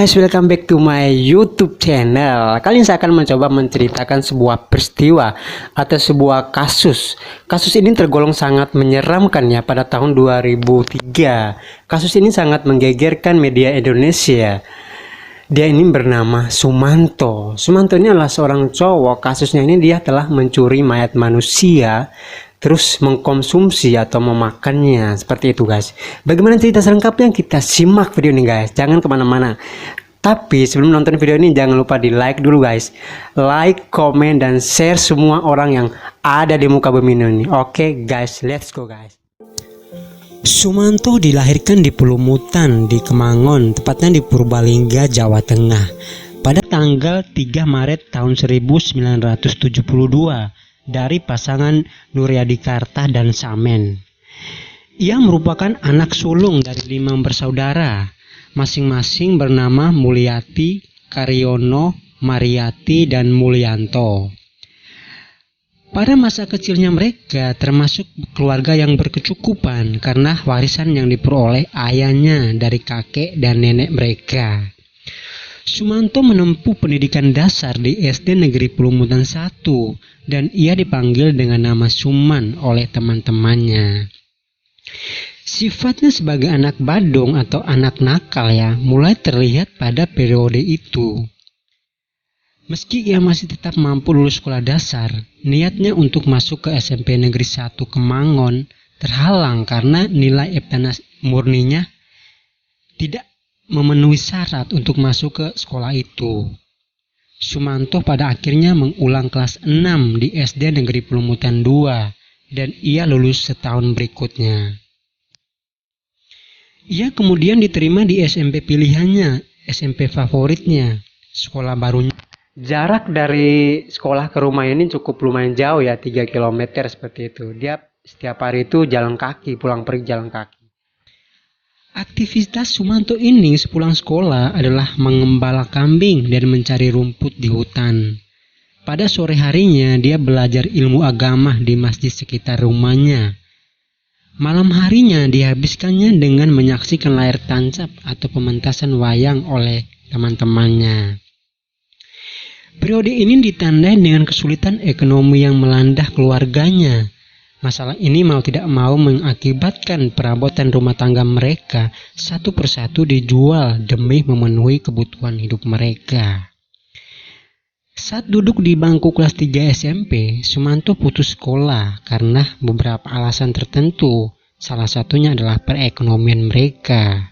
guys, welcome back to my YouTube channel. Kali ini saya akan mencoba menceritakan sebuah peristiwa atau sebuah kasus. Kasus ini tergolong sangat menyeramkan ya pada tahun 2003. Kasus ini sangat menggegerkan media Indonesia. Dia ini bernama Sumanto. Sumanto ini adalah seorang cowok. Kasusnya ini dia telah mencuri mayat manusia, terus mengkonsumsi atau memakannya. Seperti itu guys. Bagaimana cerita selengkapnya? Kita simak video ini guys. Jangan kemana-mana. Tapi sebelum nonton video ini jangan lupa di like dulu guys. Like, komen, dan share semua orang yang ada di muka bumi ini. Oke guys, let's go guys. Sumanto dilahirkan di Pelumutan di Kemangon, tepatnya di Purbalingga, Jawa Tengah, pada tanggal 3 Maret tahun 1972 dari pasangan Nuryadi Karta dan Samen. Ia merupakan anak sulung dari 5 bersaudara, masing-masing bernama Mulyati, Karyono, Mariyati, dan Mulyanto. Pada masa kecilnya mereka termasuk keluarga yang berkecukupan karena warisan yang diperoleh ayahnya dari kakek dan nenek mereka. Sumanto menempuh pendidikan dasar di SD Negeri Pelumutan 1 dan ia dipanggil dengan nama Suman oleh teman-temannya. Sifatnya sebagai anak badung atau anak nakal ya mulai terlihat pada periode itu. Meski ia masih tetap mampu lulus sekolah dasar, niatnya untuk masuk ke SMP Negeri 1 Kemangon terhalang karena nilai Eptanas murninya tidak memenuhi syarat untuk masuk ke sekolah itu. Sumanto pada akhirnya mengulang kelas 6 di SD Negeri Pelumutan 2 dan ia lulus setahun berikutnya. Ia kemudian diterima di SMP pilihannya, SMP favoritnya, sekolah barunya. Jarak dari sekolah ke rumah ini cukup lumayan jauh ya, 3 km seperti itu. Dia setiap hari itu jalan kaki, pulang pergi jalan kaki. Aktivitas Sumanto ini sepulang sekolah adalah mengembala kambing dan mencari rumput di hutan. Pada sore harinya dia belajar ilmu agama di masjid sekitar rumahnya. Malam harinya dihabiskannya dengan menyaksikan layar tancap atau pementasan wayang oleh teman-temannya. Periode ini ditandai dengan kesulitan ekonomi yang melanda keluarganya. Masalah ini mau tidak mau mengakibatkan perabotan rumah tangga mereka satu persatu dijual demi memenuhi kebutuhan hidup mereka. Saat duduk di bangku kelas 3 SMP, Sumanto putus sekolah karena beberapa alasan tertentu. Salah satunya adalah perekonomian mereka.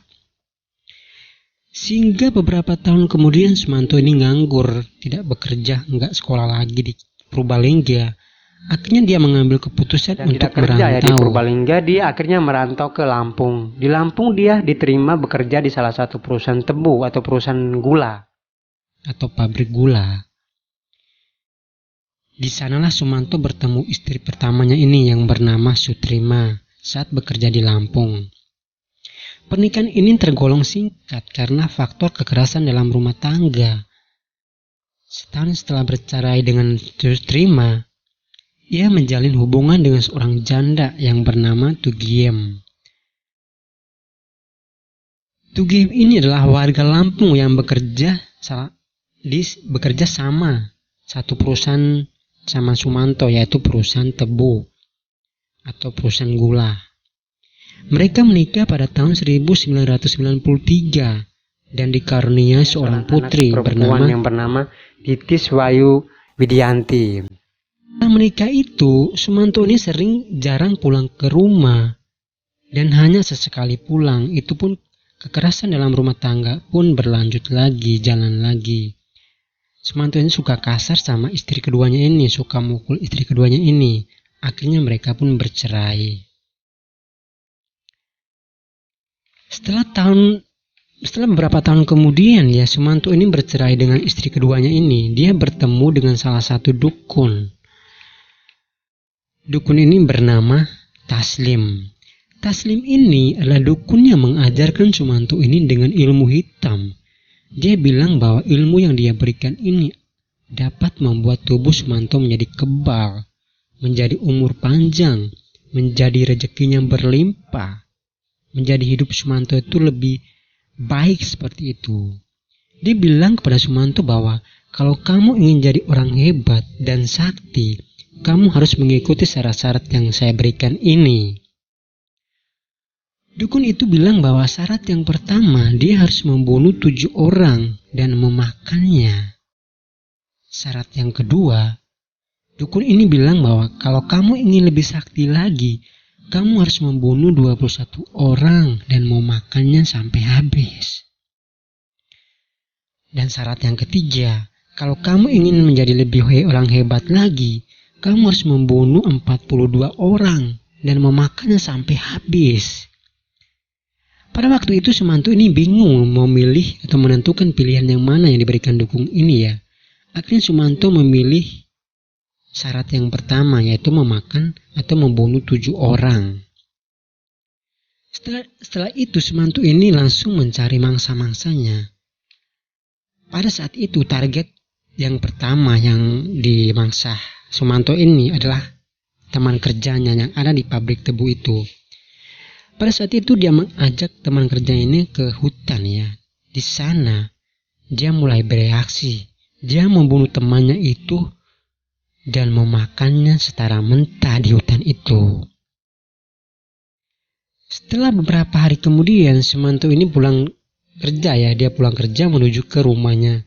Sehingga beberapa tahun kemudian Sumanto ini nganggur, tidak bekerja, nggak sekolah lagi di Purbalingga. Akhirnya dia mengambil keputusan untuk merantau. Ya, di Purbalingga dia akhirnya merantau ke Lampung. Di Lampung dia diterima bekerja di salah satu perusahaan tebu atau perusahaan gula atau pabrik gula. Di sanalah Sumanto bertemu istri pertamanya ini yang bernama Sutrima saat bekerja di Lampung. Pernikahan ini tergolong singkat karena faktor kekerasan dalam rumah tangga. Setahun setelah bercerai dengan Sutrima, ia menjalin hubungan dengan seorang janda yang bernama Tugiem. Tugiem ini adalah warga Lampung yang bekerja sama satu perusahaan sama Sumanto, yaitu perusahaan tebu atau perusahaan gula. Mereka menikah pada tahun 1993 dan dikaruniai seorang putri bernama Titis Wayu Widianti. Setelah menikah itu, Sumanto ini jarang pulang ke rumah dan hanya sesekali pulang. Itu pun kekerasan dalam rumah tangga pun berlanjut lagi, jalan lagi. Sumanto ini suka kasar sama istri keduanya ini, suka mukul istri keduanya ini. Akhirnya mereka pun bercerai. Setelah beberapa tahun kemudian ya Sumanto ini bercerai dengan istri keduanya ini. Dia bertemu dengan salah satu dukun. Dukun ini bernama Taslim. Taslim ini adalah dukun yang mengajarkan Sumanto ini dengan ilmu hitam. Dia bilang bahwa ilmu yang dia berikan ini dapat membuat tubuh Sumanto menjadi kebal, menjadi umur panjang, menjadi rezekinya berlimpah, menjadi hidup Sumanto itu lebih baik seperti itu. Dia bilang kepada Sumanto bahwa kalau kamu ingin jadi orang hebat dan sakti, kamu harus mengikuti syarat-syarat yang saya berikan ini. Dukun itu bilang bahwa syarat yang pertama, dia harus membunuh 7 orang dan memakannya. Syarat yang kedua, dukun ini bilang bahwa kalau kamu ingin lebih sakti lagi, kamu harus membunuh 21 orang dan memakannya sampai habis. Dan syarat yang ketiga, kalau kamu ingin menjadi lebih orang hebat lagi, kamu harus membunuh 42 orang dan memakannya sampai habis. Pada waktu itu Sumanto ini bingung memilih atau menentukan pilihan yang mana yang diberikan dukun ini ya. Akhirnya Sumanto memilih syarat yang pertama, yaitu memakan atau membunuh 7 orang. Setelah itu Sumanto ini langsung mencari mangsa-mangsanya. Pada saat itu target yang pertama yang dimangsa Sumanto ini adalah teman kerjanya yang ada di pabrik tebu itu. Pada saat itu dia mengajak teman kerja ini ke hutan ya. Di sana dia mulai bereaksi. Dia membunuh temannya itu dan memakannya secara mentah di hutan itu. Setelah beberapa hari kemudian Sumanto ini pulang kerja ya. Dia pulang kerja menuju ke rumahnya.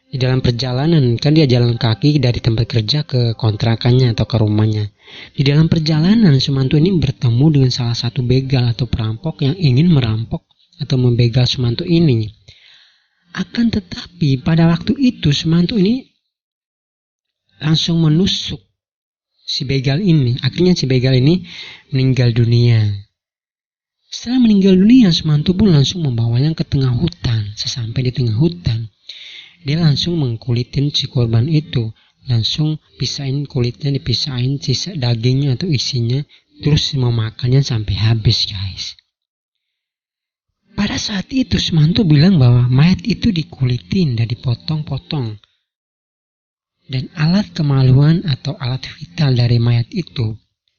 Di dalam perjalanan kan dia jalan kaki dari tempat kerja ke kontrakannya atau ke rumahnya. Di dalam perjalanan Sumanto ini bertemu dengan salah satu begal atau perampok yang ingin merampok atau membegal Sumanto ini. Akan tetapi pada waktu itu Sumanto ini langsung menusuk si begal ini. Akhirnya si begal ini meninggal dunia. Setelah meninggal dunia Sumanto pun langsung membawanya ke tengah hutan. Sesampai di tengah hutan, dia langsung mengkulitin si korban itu. Langsung pisahin kulitnya, dipisahin sisa dagingnya atau isinya. Terus memakannya sampai habis guys. Pada saat itu Sumanto bilang bahwa mayat itu dikulitin dan dipotong-potong. Dan alat kemaluan atau alat vital dari mayat itu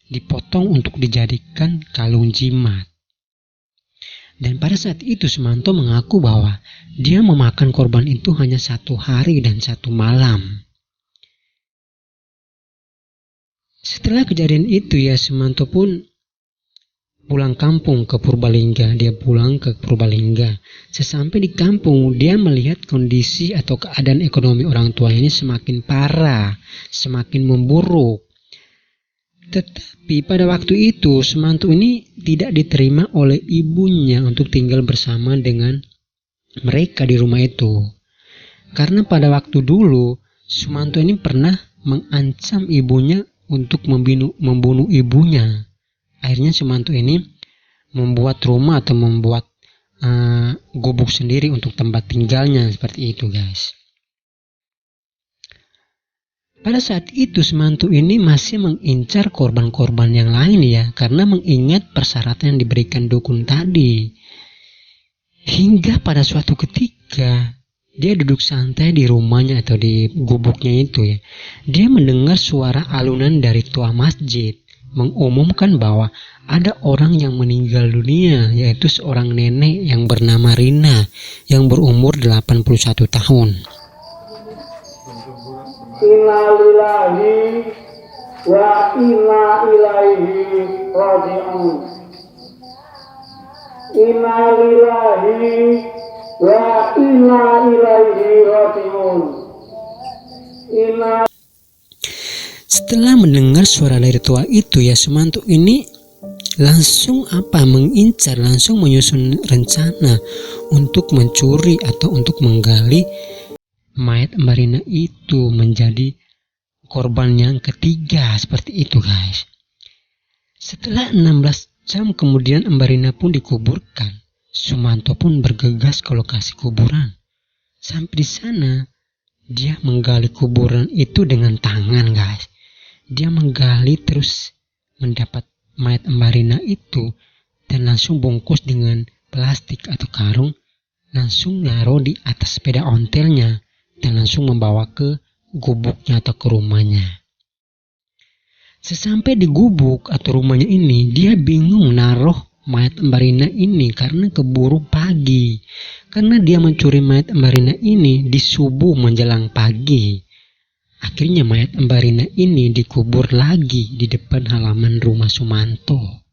dipotong untuk dijadikan kalung jimat. Dan pada saat itu Sumanto mengaku bahwa dia memakan korban itu hanya 1 hari dan 1 malam. Setelah kejadian itu ya Sumanto pun pulang kampung ke Purbalingga. Dia pulang ke Purbalingga. Sesampai di kampung dia melihat kondisi atau keadaan ekonomi orang tua ini semakin parah, semakin memburuk. Tetapi pada waktu itu Sumanto ini tidak diterima oleh ibunya untuk tinggal bersama dengan mereka di rumah itu. Karena pada waktu dulu Sumanto ini pernah mengancam ibunya untuk membunuh ibunya. Akhirnya Sumanto ini membuat rumah atau membuat gubuk sendiri untuk tempat tinggalnya seperti itu guys. Pada saat itu Sumanto ini masih mengincar korban-korban yang lain ya, karena mengingat persyaratan yang diberikan dukun tadi. Hingga pada suatu ketika dia duduk santai di rumahnya atau di gubuknya itu ya. Dia mendengar suara alunan dari tua masjid mengumumkan bahwa ada orang yang meninggal dunia, yaitu seorang nenek yang bernama Rina yang berumur 81 tahun. Innalillahi wa inna ilaihi raji'un. Innalillahi wa inna ilaihi raji'un. Setelah mendengar suara dari tua itu ya, Sumanto ini langsung mengincar, langsung menyusun rencana untuk mencuri atau untuk menggali mayat Mbak Rina itu menjadi korban yang ketiga seperti itu guys. Setelah 16 jam kemudian Mbak Rina pun dikuburkan. Sumanto pun bergegas ke lokasi kuburan. Sampai di sana dia menggali kuburan itu dengan tangan guys. Dia menggali terus mendapat mayat Mbak Rina itu dan langsung bungkus dengan plastik atau karung, langsung naruh di atas sepeda ontelnya dan langsung membawa ke gubuknya atau ke rumahnya. Sesampai di gubuk atau rumahnya ini, dia bingung naruh mayat Mbak Rina ini karena keburu pagi. Karena dia mencuri mayat Mbak Rina ini di subuh menjelang pagi. Akhirnya mayat Mbak Rina ini dikubur lagi di depan halaman rumah Sumanto.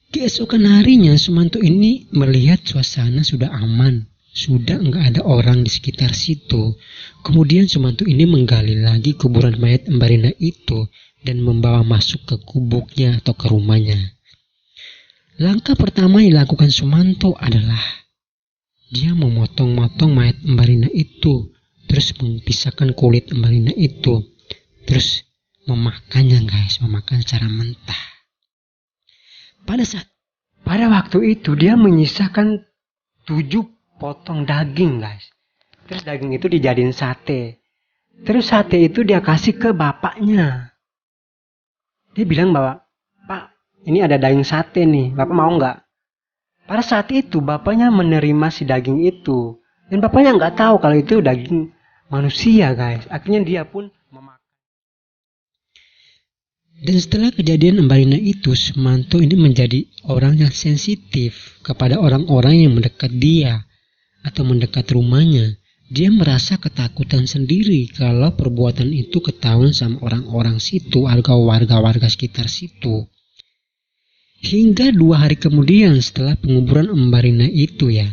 Keesokan harinya Sumanto ini melihat suasana sudah aman. Sudah enggak ada orang di sekitar situ. Kemudian Sumanto ini menggali lagi kuburan mayat Mbak Rina itu dan membawa masuk ke gubuknya atau ke rumahnya. Langkah pertama yang dilakukan Sumanto adalah dia memotong-motong mayat Mbak Rina itu, terus memisahkan kulit Mbak Rina itu, terus memakannya guys, memakan secara mentah. Pada waktu itu dia menyisakan 7 potong daging guys. Terus daging itu dijadiin sate. Terus sate itu dia kasih ke bapaknya. Dia bilang bahwa, "Pak, ini ada daging sate nih, Bapak mau nggak?" Pada saat itu bapaknya menerima si daging itu. Dan bapaknya nggak tahu kalau itu daging manusia guys. Akhirnya dia pun memakan. Dan setelah kejadian Mbak Rina itu, Sumanto ini menjadi orang yang sensitif kepada orang-orang yang mendekat dia atau mendekat rumahnya. Dia merasa ketakutan sendiri kalau perbuatan itu ketahuan sama orang-orang situ, warga-warga sekitar situ. Hingga 2 hari kemudian setelah penguburan Mbak Rina itu ya,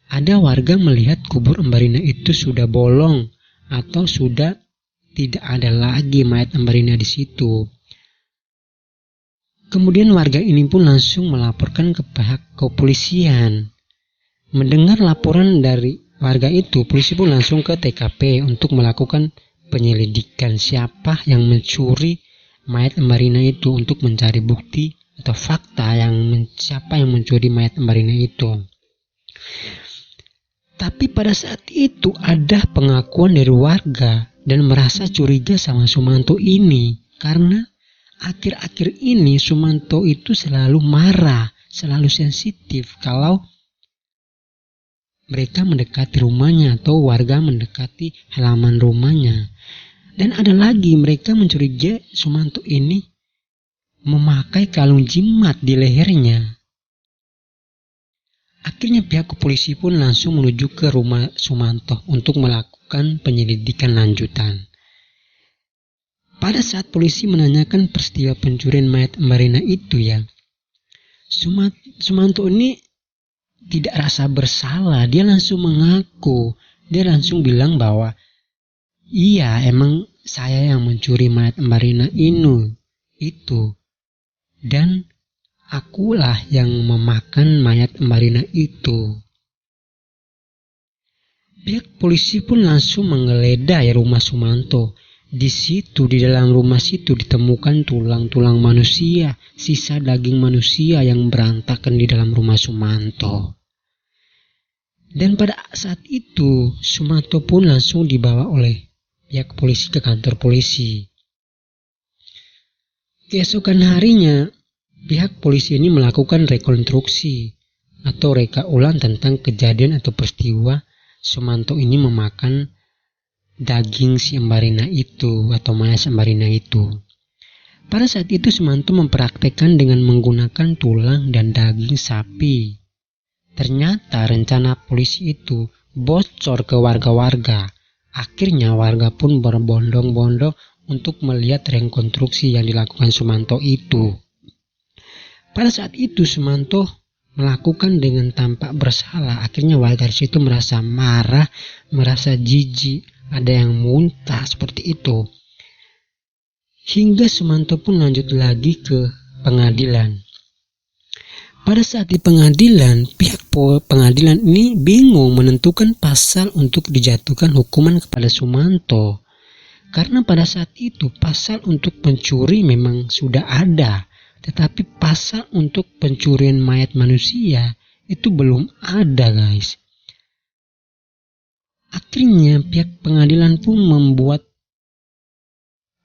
ada warga melihat kubur Mbak Rina itu sudah bolong atau sudah tidak ada lagi mayat Mbak Rina di situ. Kemudian warga ini pun langsung melaporkan ke pihak kepolisian. Mendengar laporan dari warga itu, polisi pun langsung ke TKP untuk melakukan penyelidikan siapa yang mencuri mayat Mbak Rina itu untuk mencari bukti atau fakta siapa yang mencuri mayat Mbak Rina itu. Tapi pada saat itu ada pengakuan dari warga dan merasa curiga sama Sumanto ini karena akhir-akhir ini Sumanto itu selalu marah, selalu sensitif kalau mereka mendekati rumahnya atau warga mendekati halaman rumahnya. Dan ada lagi mereka mencurigai Sumanto ini memakai kalung jimat di lehernya. Akhirnya pihak kepolisi pun langsung menuju ke rumah Sumanto untuk melakukan penyelidikan lanjutan. Pada saat polisi menanyakan peristiwa pencurian mayat Mbak Rina itu ya, Sumanto ini tidak rasa bersalah. Dia langsung mengaku. Dia langsung bilang bahwa iya emang saya yang mencuri mayat Mbak Rina itu. Dan akulah yang memakan mayat Mbak Rina itu. Pihak polisi pun langsung menggeledah rumah Sumanto. Di situ, di dalam rumah situ ditemukan tulang-tulang manusia, sisa daging manusia yang berantakan di dalam rumah Sumanto. Dan pada saat itu, Sumanto pun langsung dibawa oleh pihak polisi ke kantor polisi. Keesokan harinya, pihak polisi ini melakukan rekonstruksi atau reka ulang tentang kejadian atau peristiwa Sumanto ini memakan daging si Mbak Rina itu atau mayat Mbak Rina itu. Pada saat itu Sumanto mempraktekkan dengan menggunakan tulang dan daging sapi. Ternyata rencana polisi itu bocor ke warga-warga. Akhirnya warga pun berbondong-bondong untuk melihat rekonstruksi yang dilakukan Sumanto itu. Pada saat itu Sumanto melakukan dengan tampak bersalah. Akhirnya warga di situ merasa marah, merasa jijik, ada yang muntah seperti itu. Hingga Sumanto pun lanjut lagi ke pengadilan. Pada saat di pengadilan, pihak pengadilan ini bingung menentukan pasal untuk dijatuhkan hukuman kepada Sumanto. Karena pada saat itu pasal untuk pencuri memang sudah ada, tetapi pasal untuk pencurian mayat manusia itu belum ada guys. Akhirnya pihak pengadilan pun membuat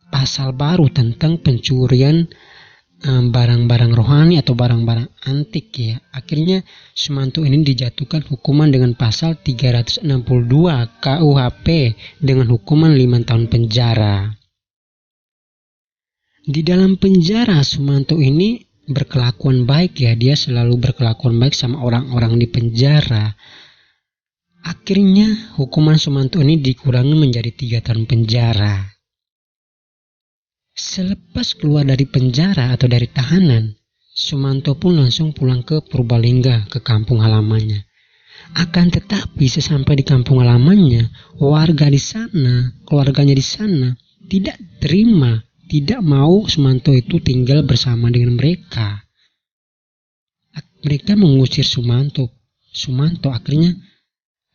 pasal baru tentang pencurian barang-barang rohani atau barang-barang antik ya. Akhirnya Sumanto ini dijatuhkan hukuman dengan pasal 362 KUHP dengan hukuman 5 tahun penjara. Di dalam penjara Sumanto ini berkelakuan baik ya, dia selalu berkelakuan baik sama orang-orang di penjara. Akhirnya hukuman Sumanto ini dikurangi menjadi 3 tahun penjara. Selepas keluar dari penjara atau dari tahanan, Sumanto pun langsung pulang ke Purbalingga, ke kampung halamannya. Akan tetapi sesampai di kampung halamannya, warga di sana, keluarganya di sana tidak terima, tidak mau Sumanto itu tinggal bersama dengan mereka. Mereka mengusir Sumanto. Sumanto akhirnya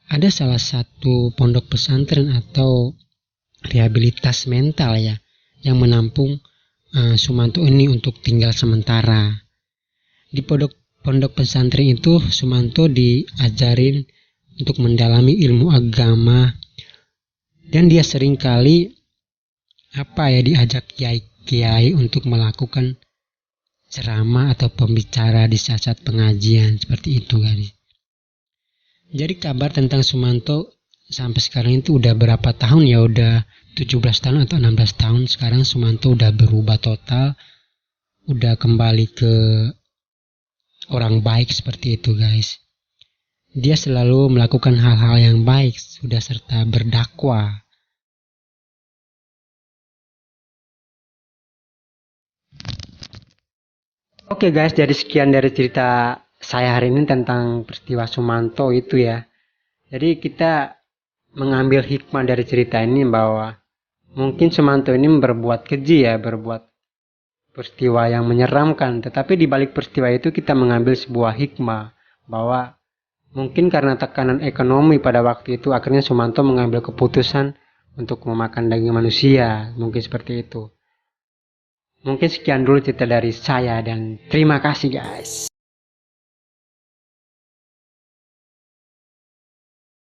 ada salah satu pondok pesantren atau rehabilitas mental ya, yang menampung Sumanto ini untuk tinggal sementara. Di pondok pesantren itu Sumanto diajarin untuk mendalami ilmu agama, dan dia seringkali diajak kiai untuk melakukan ceramah atau pembicara di saat-saat pengajian seperti itu guys. Jadi kabar tentang Sumanto sampai sekarang itu udah berapa tahun ya, udah 17 tahun atau 16 tahun sekarang Sumanto udah berubah total, udah kembali ke orang baik seperti itu guys. Dia selalu melakukan hal-hal yang baik, sudah serta berdakwah. Oke guys, jadi sekian dari cerita saya hari ini tentang peristiwa Sumanto itu ya. Jadi kita mengambil hikmah dari cerita ini bahwa mungkin Sumanto ini berbuat keji ya, berbuat peristiwa yang menyeramkan. Tetapi di balik peristiwa itu kita mengambil sebuah hikmah bahwa mungkin karena tekanan ekonomi pada waktu itu akhirnya Sumanto mengambil keputusan untuk memakan daging manusia. Mungkin seperti itu. Mungkin sekian dulu cerita dari saya dan terima kasih guys.